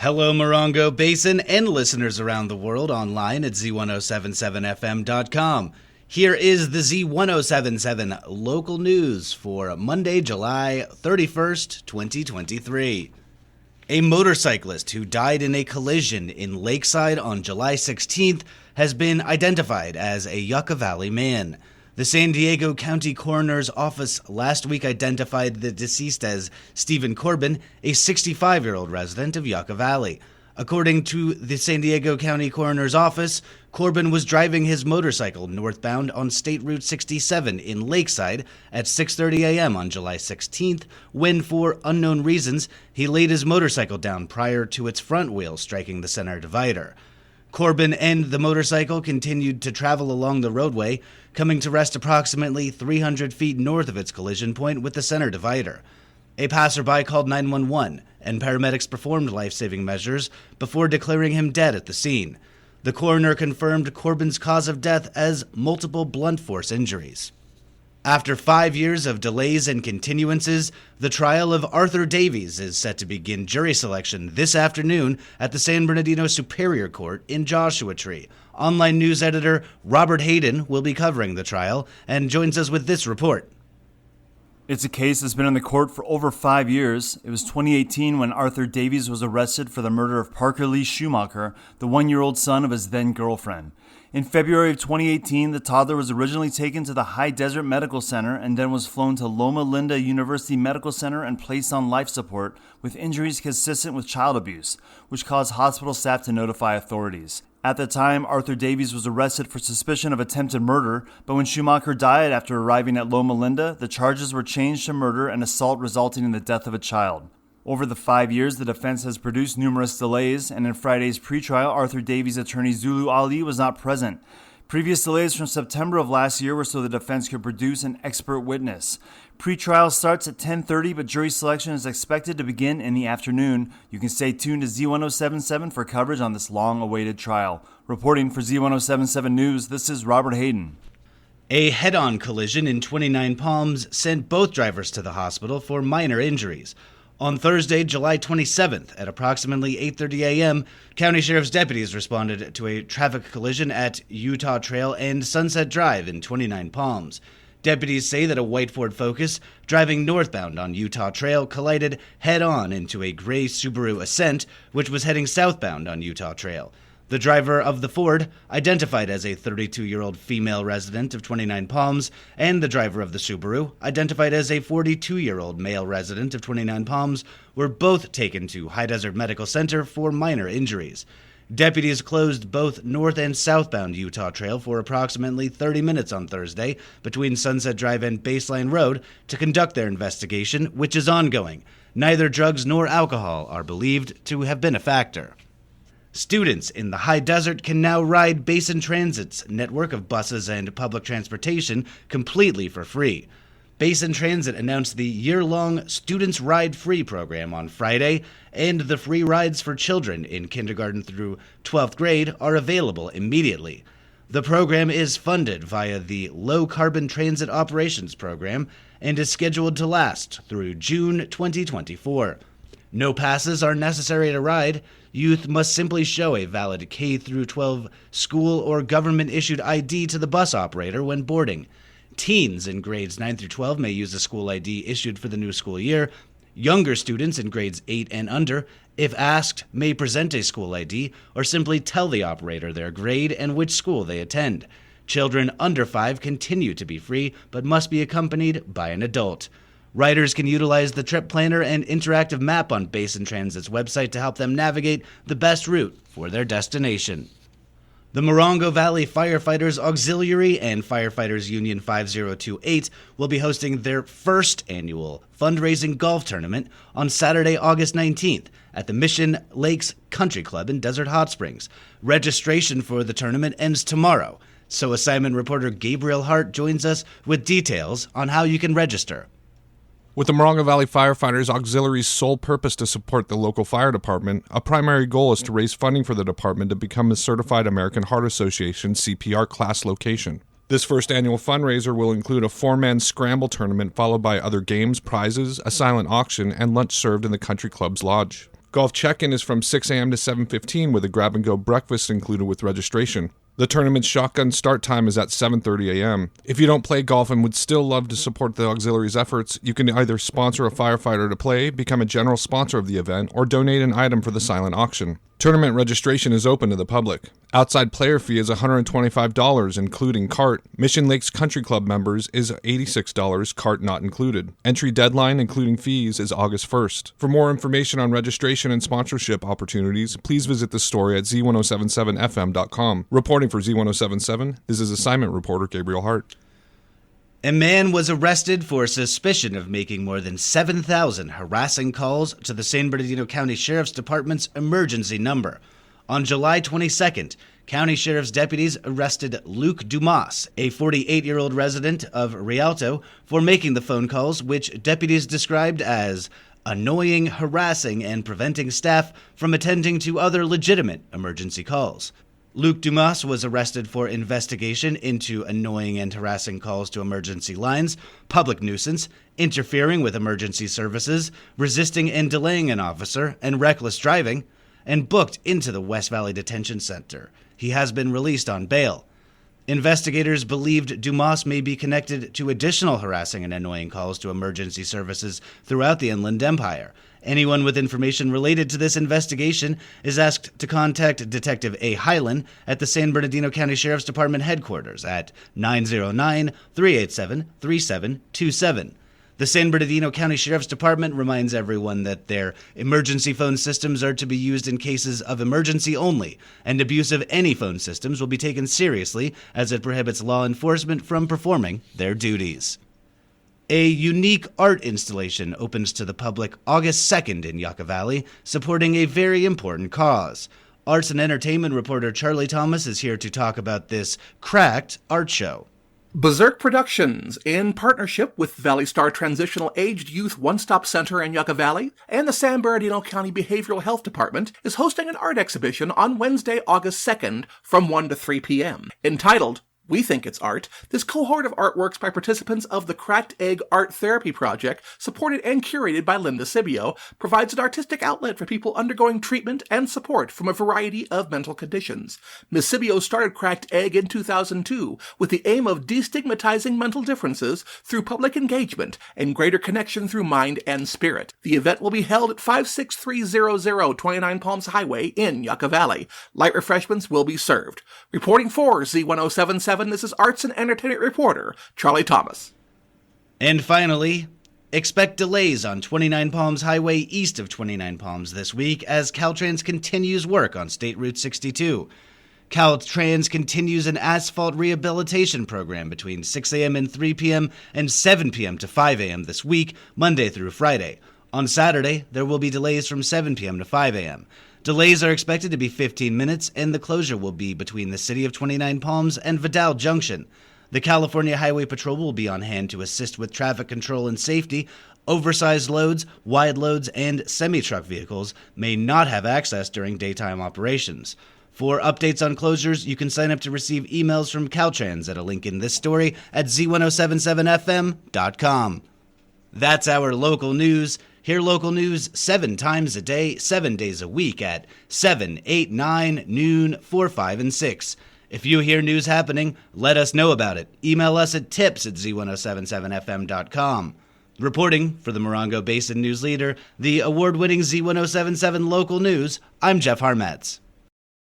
Hello, Morongo Basin and listeners around the world online at Z107.7fm.com. Here is the Z107.7 local news for Monday, July 31st, 2023. A motorcyclist who died in a collision in Lakeside on July 16th has been identified as a Yucca Valley man. The San Diego County Coroner's Office last week identified the deceased as Stephen Corbin, a 65-year-old resident of Yucca Valley. According to the San Diego County Coroner's Office, Corbin was driving his motorcycle northbound on State Route 67 in Lakeside at 6:30 a.m. on July 16th when, for unknown reasons, he laid his motorcycle down prior to its front wheel striking the center divider. Corbin and the motorcycle continued to travel along the roadway, coming to rest approximately 300 feet north of its collision point with the center divider. A passerby called 911, and paramedics performed life-saving measures before declaring him dead at the scene. The coroner confirmed Corbin's cause of death as multiple blunt force injuries. After 5 years of delays and continuances, the trial of Arthur Davies is set to begin jury selection this afternoon at the San Bernardino Superior Court in Joshua Tree. Online news editor Robert Hayden will be covering the trial and joins us with this report. It's a case that's been in the court for over 5 years. It was 2018 when Arthur Davies was arrested for the murder of Parker Lee Schumacher, the 1-year-old son of his then-girlfriend. In February of 2018, the toddler was originally taken to the High Desert Medical Center and then was flown to Loma Linda University Medical Center and placed on life support with injuries consistent with child abuse, which caused hospital staff to notify authorities. At the time, Arthur Davies was arrested for suspicion of attempted murder, but when Schumacher died after arriving at Loma Linda, the charges were changed to murder and assault resulting in the death of a child. Over the 5 years, the defense has produced numerous delays, and in Friday's pretrial, Arthur Davies' attorney Zulu Ali was not present. Previous delays from September of last year were so the defense could produce an expert witness. Pretrial starts at 10:30, but jury selection is expected to begin in the afternoon. You can stay tuned to Z107.7 for coverage on this long-awaited trial. Reporting for Z107.7 News, this is Robert Hayden. A head-on collision in 29 Palms sent both drivers to the hospital for minor injuries. On Thursday, July 27th, at approximately 8:30 a.m., County Sheriff's deputies responded to a traffic collision at Utah Trail and Sunset Drive in 29 Palms. Deputies say that a white Ford Focus driving northbound on Utah Trail collided head-on into a gray Subaru Ascent, which was heading southbound on Utah Trail. The driver of the Ford, identified as a 32-year-old female resident of 29 Palms, and the driver of the Subaru, identified as a 42-year-old male resident of 29 Palms, were both taken to High Desert Medical Center for minor injuries. Deputies closed both north and southbound Utah Trail for approximately 30 minutes on Thursday between Sunset Drive and Baseline Road to conduct their investigation, which is ongoing. Neither drugs nor alcohol are believed to have been a factor. Students in the High Desert can now ride Basin Transit's network of buses and public transportation completely for free. Basin Transit announced the year-long Students Ride Free program on Friday, and the free rides for children in kindergarten through 12th grade are available immediately. The program is funded via the Low Carbon Transit Operations Program and is scheduled to last through June 2024. No passes are necessary to ride. Youth must simply show a valid K-12 school or government-issued ID to the bus operator when boarding. Teens in grades 9 through 12 may use a school ID issued for the new school year. Younger students in grades 8 and under, if asked, may present a school ID or simply tell the operator their grade and which school they attend. Children under 5 continue to be free but must be accompanied by an adult. Riders can utilize the trip planner and interactive map on Basin Transit's website to help them navigate the best route for their destination. The Morongo Valley Firefighters Auxiliary and Firefighters Union 5028 will be hosting their first annual fundraising golf tournament on Saturday, August 19th at the Mission Lakes Country Club in Desert Hot Springs. Registration for the tournament ends tomorrow, so assignment reporter Gabriel Hart joins us with details on how you can register. With the Morongo Valley Firefighters Auxiliary's sole purpose to support the local fire department, a primary goal is to raise funding for the department to become a certified American Heart Association CPR class location. This first annual fundraiser will include a 4-man scramble tournament followed by other games, prizes, a silent auction, and lunch served in the country club's lodge. Golf check-in is from 6 a.m. to 7:15 with a grab-and-go breakfast included with registration. The tournament's shotgun start time is at 7:30 a.m. If you don't play golf and would still love to support the auxiliary's efforts, you can either sponsor a firefighter to play, become a general sponsor of the event, or donate an item for the silent auction. Tournament registration is open to the public. Outside player fee is $125, including cart. Mission Lakes Country Club members is $86, cart not included. Entry deadline, including fees, is August 1st. For more information on registration and sponsorship opportunities, please visit the story at Z107.7fm.com. Reporting for Z107.7, this is assignment reporter Gabriel Hart. A man was arrested for suspicion of making more than 7,000 harassing calls to the San Bernardino County Sheriff's Department's emergency number. On July 22nd, County Sheriff's deputies arrested Luke Dumas, a 48-year-old resident of Rialto, for making the phone calls, which deputies described as annoying, harassing, and preventing staff from attending to other legitimate emergency calls. Luke Dumas was arrested for investigation into annoying and harassing calls to emergency lines, public nuisance, interfering with emergency services, resisting and delaying an officer, and reckless driving, and booked into the West Valley Detention Center. He has been released on bail. Investigators believed Dumas may be connected to additional harassing and annoying calls to emergency services throughout the Inland Empire. Anyone with information related to this investigation is asked to contact Detective A. Hyland at the San Bernardino County Sheriff's Department headquarters at 909-387-3727. The San Bernardino County Sheriff's Department reminds everyone that their emergency phone systems are to be used in cases of emergency only, and abuse of any phone systems will be taken seriously as it prohibits law enforcement from performing their duties. A unique art installation opens to the public August 2nd in Yucca Valley, supporting a very important cause. Arts and entertainment reporter Charlie Thomas is here to talk about this cracked art show. Berserk Productions, in partnership with Valley Star Transitional Aged Youth One-Stop Center in Yucca Valley and the San Bernardino County Behavioral Health Department, is hosting an art exhibition on Wednesday, August 2nd from 1 to 3 p.m. Entitled We Think It's Art, this cohort of artworks by participants of the Cracked Egg Art Therapy Project, supported and curated by Linda Sibio, provides an artistic outlet for people undergoing treatment and support from a variety of mental conditions. Ms. Sibio started Cracked Egg in 2002 with the aim of destigmatizing mental differences through public engagement and greater connection through mind and spirit. The event will be held at 56300 29 Palms Highway in Yucca Valley. Light refreshments will be served. Reporting for Z107.7, this is arts and entertainment reporter Charlie Thomas. And finally, expect delays on 29 Palms Highway east of 29 Palms this week as Caltrans continues work on State Route 62. Caltrans continues an asphalt rehabilitation program between 6 a.m. and 3 p.m. and 7 p.m. to 5 a.m. this week, Monday through Friday. On Saturday, there will be delays from 7 p.m. to 5 a.m. Delays are expected to be 15 minutes, and the closure will be between the city of 29 Palms and Vidal Junction. The California Highway Patrol will be on hand to assist with traffic control and safety. Oversized loads, wide loads, and semi-truck vehicles may not have access during daytime operations. For updates on closures, you can sign up to receive emails from Caltrans at a link in this story at Z107.7fm.com. That's our local news. Hear local news 7 times a day, 7 days a week at 7, 8, 9, noon, 4, 5, and 6. If you hear news happening, let us know about it. Email us at tips@z1077fm.com. Reporting for the Morongo Basin News Leader, the award-winning Z1077 Local News, I'm Jeff Harmetz.